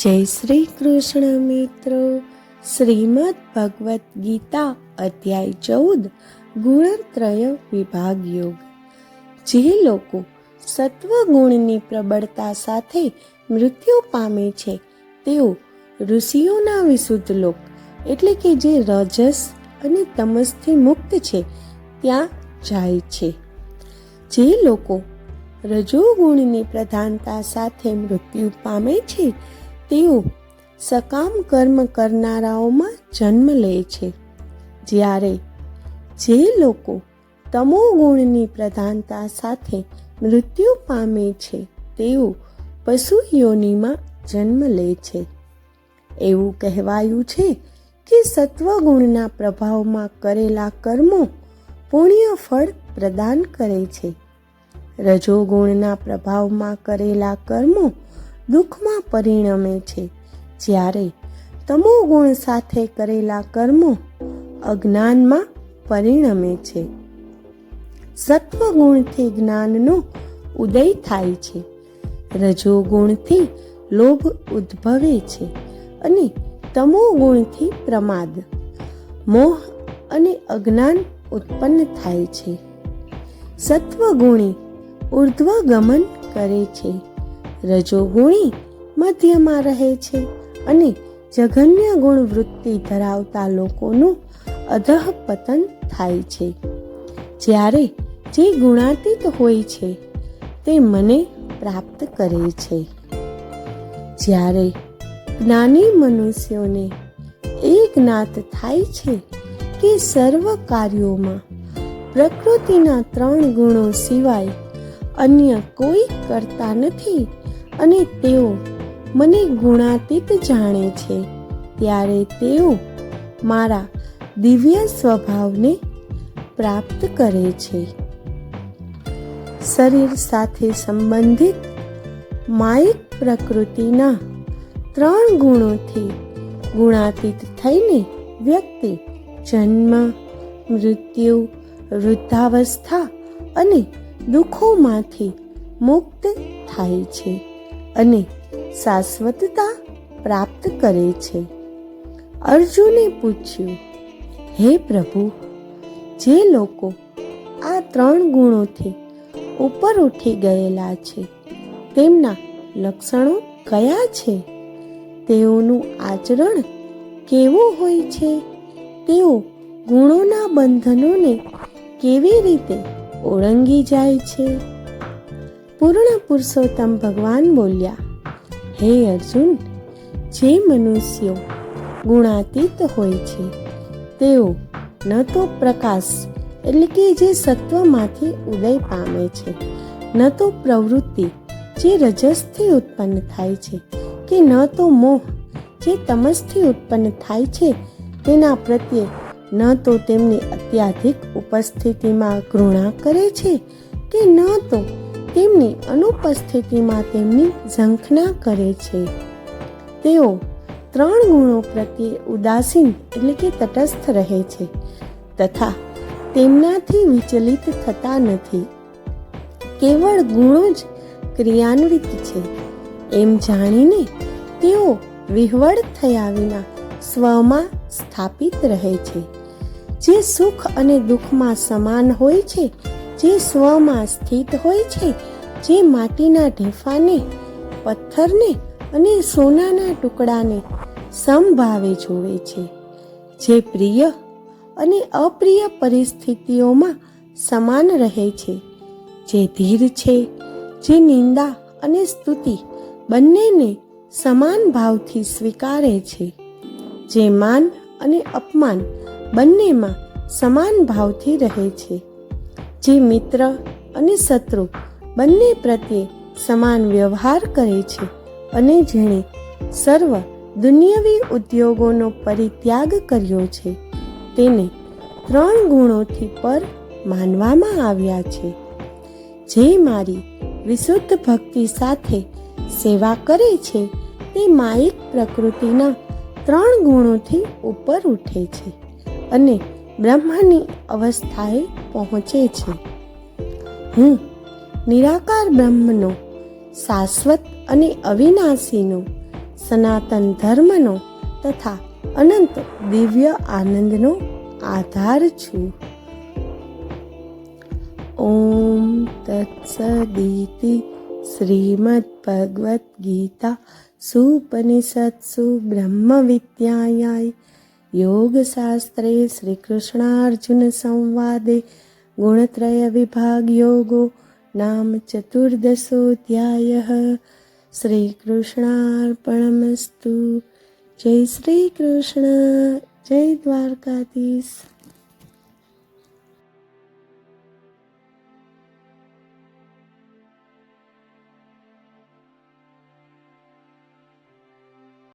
જય શ્રી કૃષ્ણ મિત્રો. શ્રીમદ ભગવદ્ ગીતા અધ્યાય 14 ગુણત્રય વિભાગ યોગ. જે લોકો સત્વગુણની પ્રબળતા સાથે મૃત્યુ પામે છે તેઓ ઋષિઓના વિશુદ્ધ લોક એટલે કે જે રજસ અને તમસથી મુક્ત છે ત્યાં જાય છે. જે લોકો રજોગુણની પ્રધાનતા સાથે મૃત્યુ પામે છે તેઓ સકામ કર્મ કરનારાઓમાં જન્મ લે છે. જ્યારે જે લોકો તમોગુણની પ્રધાનતા સાથે મૃત્યુ પામે છે તેઓ પશુ યોનિમાં જન્મ લે છે. એવું કહેવાયું છે કે સત્વગુણના પ્રભાવમાં કરેલા કર્મો પુણ્ય ફળ પ્રદાન કરે છે. રજોગુણના પ્રભાવમાં કરેલા કર્મો દુઃખમાં પરિણમે છે. જ્યારે તમોગુણ સાથે કરેલા કર્મો અજ્ઞાનમાં પરિણમે છે. સત્વગુણથી જ્ઞાનનો ઉદય થાય છે. રજોગુણથી લોભ ઉદ્ભવે છે અને તમોગુણથી પ્રમાદ, મોહ અને અજ્ઞાન ઉત્પન્ન થાય છે. સત્વગુણી ઉર્ધ્વગમન કરે છે. રજોગુણી મધ્યમાં રહે છે અને જઘન્ય ગુણ વૃત્તિ ધરાવતા લોકોનું અધઃપતન થાય છે. જ્યારે જે ગુણાતીત હોય છે તે મને પ્રાપ્ત કરે છે. જ્યારે જ્ઞાની મનુષ્યોને એ જ્ઞાત થાય છે કે સર્વ કાર્યોમાં પ્રકૃતિના 3 ગુણો સિવાય અન્ય કોઈ કરતા નથી અને તેઓ મને ગુણાતીત જાણે છે, ત્યારે તેઓ મારા દિવ્ય સ્વભાવને પ્રાપ્ત કરે છે. શરીર સાથે સંબંધિત માયિક પ્રકૃતિના 3 ગુણોથી ગુણાતીત થઈને વ્યક્તિ જન્મ, મૃત્યુ, વૃદ્ધાવસ્થા અને દુઃખોમાંથી મુક્ત થાય છે અને શાશ્વતતા પ્રાપ્ત કરે છે. અર્જુને પૂછ્યું, હે પ્રભુ, જે લોકો આ 3 ગુણોથી ઉપર ઉઠી ગયેલા છે તેમના લક્ષણો કયા છે? તેઓનું આચરણ કેવું હોય છે? તેઓ ગુણોના બંધનોને કેવી રીતે ઓળંગી જાય છે? પૂર્ણ પુરુષોત્તમ ભગવાન બોલ્યા, હે અર્જુન, જે મનુષ્યો ગુણાતીત હોય છે તેઓ ન તો પ્રકાશ એટલે કે જે સત્વમાંથી ઉદય પામે છે, ન તો પ્રવૃત્તિ જે રજસથી ઉત્પન્ન થાય છે, કે ન તો મોહ જે તમસથી ઉત્પન્ન થાય છે તેના પ્રત્યે, ન તો તેમની અત્યાધિક ઉપસ્થિતિમાં ઘૃણા કરે છે, કે ન તો તેમની અનુપસ્થિતિમાં તેમની ઝંખના કરે છે. તેઓ 3 ગુણો પ્રત્યે ઉદાસીન એટલે કે તટસ્થ રહે છે તથા તેમનાથી વિચલિત થતા નથી. કેવળ ગુણો જ ક્રિયાન્વિત છે એમ જાણીને તેઓ વિહવળ થયા વિના સ્વમાં સ્થાપિત રહે છે. જે સુખ અને દુઃખમાં સમાન હોય છે, જે સ્વમાં સ્થિત હોય છે, જે માટીના ઢેફાને, પથ્થરને અને સોનાના ટુકડાને સમભાવે જોવે છે, જે પ્રિય અને અપ્રિય પરિસ્થિતિઓમાં સમાન રહે છે, જે ધીર છે, જે નિંદા અને સ્તુતિ બંનેને સમાન ભાવથી સ્વીકારે છે, જે માન અને અપમાન બંનેમાં સમાન ભાવથી રહે છે, જે મિત્ર અને શત્રુ બંને પ્રત્યે સમાન વ્યવહાર કરે છે અને જેણે સર્વ દુન્યવી ઉદ્યોગોનો પરિત્યાગ કર્યો છે તેને 3 ગુણોથી પર માનવામાં આવ્યા છે. જે મારી વિશુદ્ધ ભક્તિ સાથે સેવા કરે છે તે માયિક પ્રકૃતિના 3 ગુણોથી ઉપર ઉઠે છે અને બ્રહ્મની અવસ્થાએ પહોંચે છે. હું નિરાકાર બ્રહ્મનો, શાશ્વત અને અવિનાશીનો, સનાતન ધર્મનો તથા અનંત દિવ્ય આનંદનો આધાર છું. ઓમ તત્સદિતિ શ્રીમદ્ ભગવદ્ ગીતા સુપનિષત્સુ બ્રહ્મ વિદ્યાયાય યોગશાસ્ત્રે શ્રી કૃષ્ણાર્જુન સંવાદે ગુણત્રય વિભાગ યોગો નામ ચતુર્દશોધ્યાયઃ. શ્રી કૃષ્ણાર્પણમસ્તુ. જય શ્રી કૃષ્ણ. જય દ્વારકાધીશ.